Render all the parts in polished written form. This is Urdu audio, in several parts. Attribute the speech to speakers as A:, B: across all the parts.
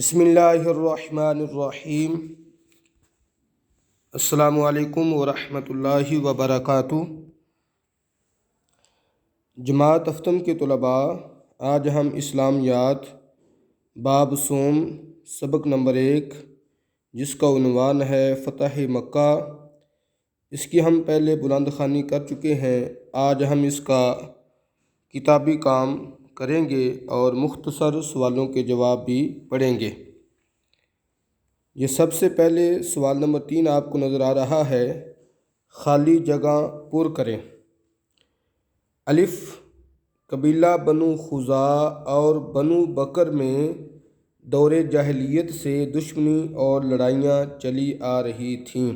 A: بسم اللہ الرحمن الرحیم۔ السلام علیکم ورحمۃ اللہ وبرکاتہ۔ جماعت افتم کے طلباء، آج ہم اسلامیات باب صوم سبق نمبر 1 جس کا عنوان ہے فتح مکہ، اس کی ہم پہلے بلند خوانی کر چکے ہیں۔ آج ہم اس کا کتابی کام کریں گے اور مختصر سوالوں کے جواب بھی پڑھیں گے۔ یہ سب سے پہلے سوال نمبر 3 آپ کو نظر آ رہا ہے، خالی جگہ پر کریں۔ الف، قبیلہ بنو خزاع اور بنو بکر میں دور جاہلیت سے دشمنی اور لڑائیاں چلی آ رہی تھیں۔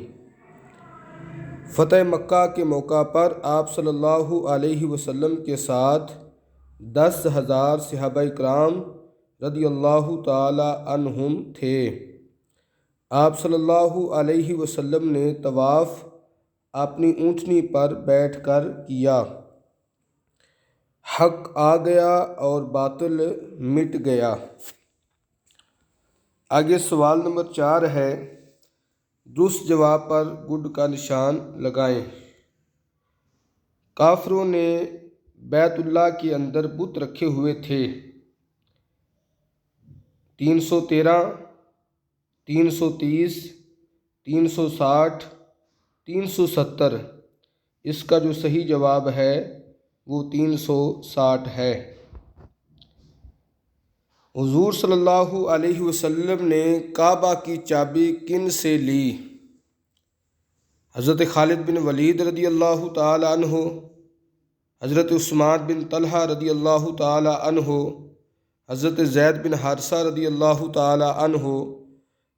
A: فتح مکہ کے موقع پر آپ صلی اللہ علیہ وسلم کے ساتھ 10,000 صحابہ کرام رضی اللہ تعالی عنہم تھے۔ آپ صلی اللہ علیہ وسلم نے طواف اپنی اونٹنی پر بیٹھ کر کیا۔ حق آ گیا اور باطل مٹ گیا۔ آگے سوال نمبر 4 ہے، درست جواب پر گڈ کا نشان لگائیں۔ کافروں نے بیت اللہ کے اندر بت رکھے ہوئے تھے۔ 313، 330، 360، 370۔ اس کا جو صحیح جواب ہے وہ 360 ہے۔ حضور صلی اللہ علیہ وسلم نے کعبہ کی چابی کن سے لی؟ حضرت خالد بن ولید رضی اللہ تعالی عنہ، حضرت عثمان بن طلحہ رضی اللہ تعالی عنہ، حضرت زید بن حارثہ رضی اللہ تعالی عنہ،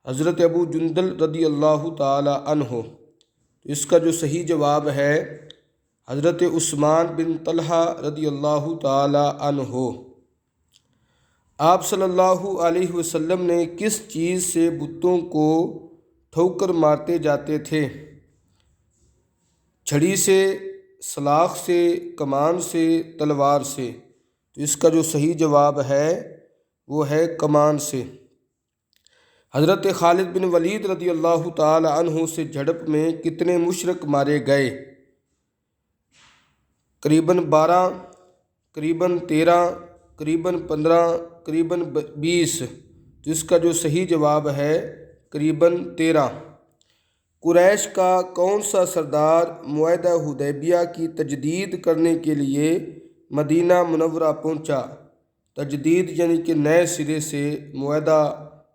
A: حضرت ابو جندل رضی اللہ تعالی عنہ۔ اس کا جو صحیح جواب ہے حضرت عثمان بن طلحہ رضی اللہ تعالی عنہ۔ آپ صلی اللہ علیہ وسلم نے کس چیز سے بتوں کو ٹھوکر مارتے جاتے تھے؟ چھڑی سے، سلاخ سے، کمان سے، تلوار سے؟ تو اس کا جو صحیح جواب ہے وہ ہے کمان سے۔ حضرت خالد بن ولید رضی اللہ تعالی عنہ سے جھڑپ میں کتنے مشرک مارے گئے؟ قریباً 12، قریباً 13، قریباً 15، قریباً 20۔ تو اس کا جو صحیح جواب ہے قریباً 13۔ قریش کا کون سا سردار معاہدہ حدیبیہ کی تجدید کرنے کے لیے مدینہ منورہ پہنچا؟ تجدید یعنی کہ نئے سرے سے معاہدہ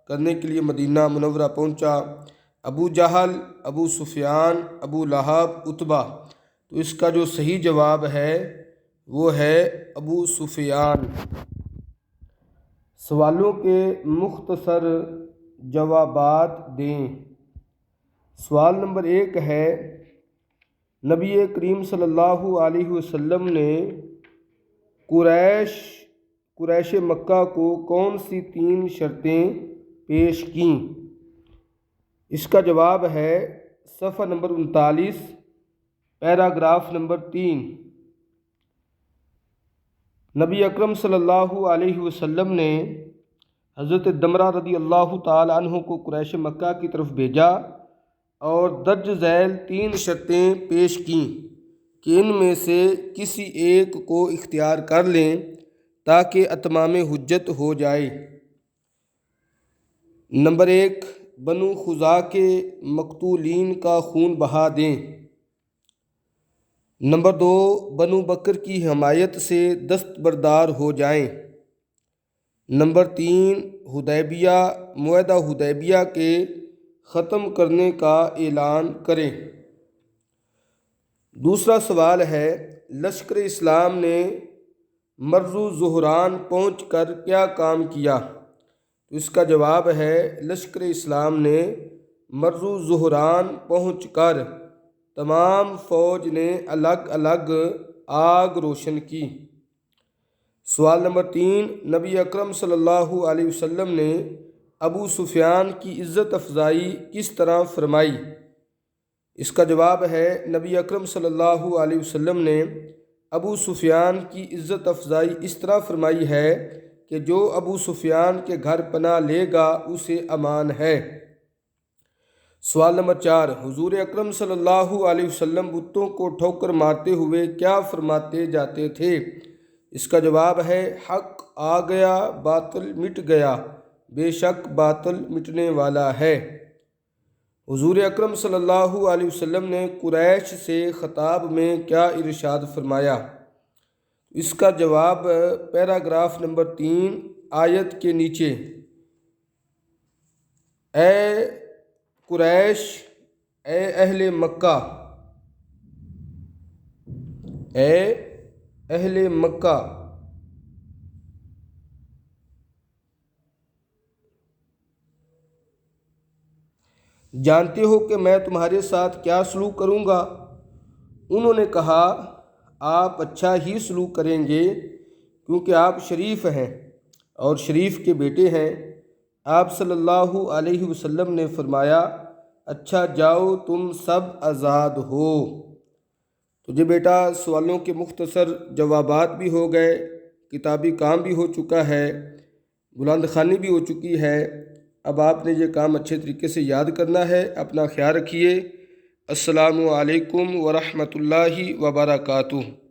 A: کرنے کے لیے مدینہ منورہ پہنچا۔ ابو جہل، ابو سفیان، ابو لہب، عتبہ۔ تو اس کا جو صحیح جواب ہے وہ ہے ابو سفیان۔ سوالوں کے مختصر جوابات دیں۔ سوال نمبر 1 ہے، نبی کریم صلی اللہ علیہ وسلم نے قریش مکہ کو کون سی 3 شرطیں پیش کیں؟ اس کا جواب ہے صفحہ نمبر 39، پیراگراف نمبر 3۔ نبی اکرم صلی اللہ علیہ وسلم نے حضرت دمرہ رضی اللہ تعالی عنہ کو قریش مکہ کی طرف بھیجا اور درج ذیل 3 شرطیں پیش کیں کہ ان میں سے کسی ایک کو اختیار کر لیں تاکہ اتمام حجت ہو جائے۔ نمبر 1، بنو خزاع کے مقتولین کا خون بہا دیں۔ نمبر 2، بنو بکر کی حمایت سے دستبردار ہو جائیں۔ نمبر 3، معاہدہ حدیبیہ کے ختم کرنے کا اعلان کریں۔ دوسرا سوال ہے، لشکر اسلام نے مرو زہران پہنچ کر کیا کام کیا؟ تو اس کا جواب ہے لشکر اسلام نے مرو زہران پہنچ کر تمام فوج نے الگ الگ آگ روشن کی۔ سوال نمبر 3، نبی اکرم صلی اللہ علیہ وسلم نے ابو سفیان کی عزت افزائی کس طرح فرمائی؟ اس کا جواب ہے نبی اکرم صلی اللہ علیہ وسلم نے ابو سفیان کی عزت افزائی اس طرح فرمائی ہے کہ جو ابو سفیان کے گھر پناہ لے گا اسے امان ہے۔ سوال نمبر 4، حضور اکرم صلی اللہ علیہ وسلم بتوں کو ٹھوکر مارتے ہوئے کیا فرماتے جاتے تھے؟ اس کا جواب ہے حق آ گیا باطل مٹ گیا، بے شک باطل مٹنے والا ہے۔ حضور اکرم صلی اللہ علیہ وسلم نے قریش سے خطاب میں کیا ارشاد فرمایا؟ اس کا جواب پیراگراف نمبر 3 آیت کے نیچے، اے قریش، اے اہل مکہ، اے اہل مکہ، جانتے ہو کہ میں تمہارے ساتھ کیا سلوک کروں گا؟ انہوں نے کہا آپ اچھا ہی سلوک کریں گے کیونکہ آپ شریف ہیں اور شریف کے بیٹے ہیں۔ آپ صلی اللہ علیہ وسلم نے فرمایا اچھا جاؤ تم سب آزاد ہو۔ تو جی بیٹا، سوالوں کے مختصر جوابات بھی ہو گئے، کتابی کام بھی ہو چکا ہے، بلند خوانی بھی ہو چکی ہے۔ اب آپ نے یہ کام اچھے طریقے سے یاد کرنا ہے۔ اپنا خیال رکھیے۔ السلام علیکم ورحمۃ اللہ وبرکاتہ۔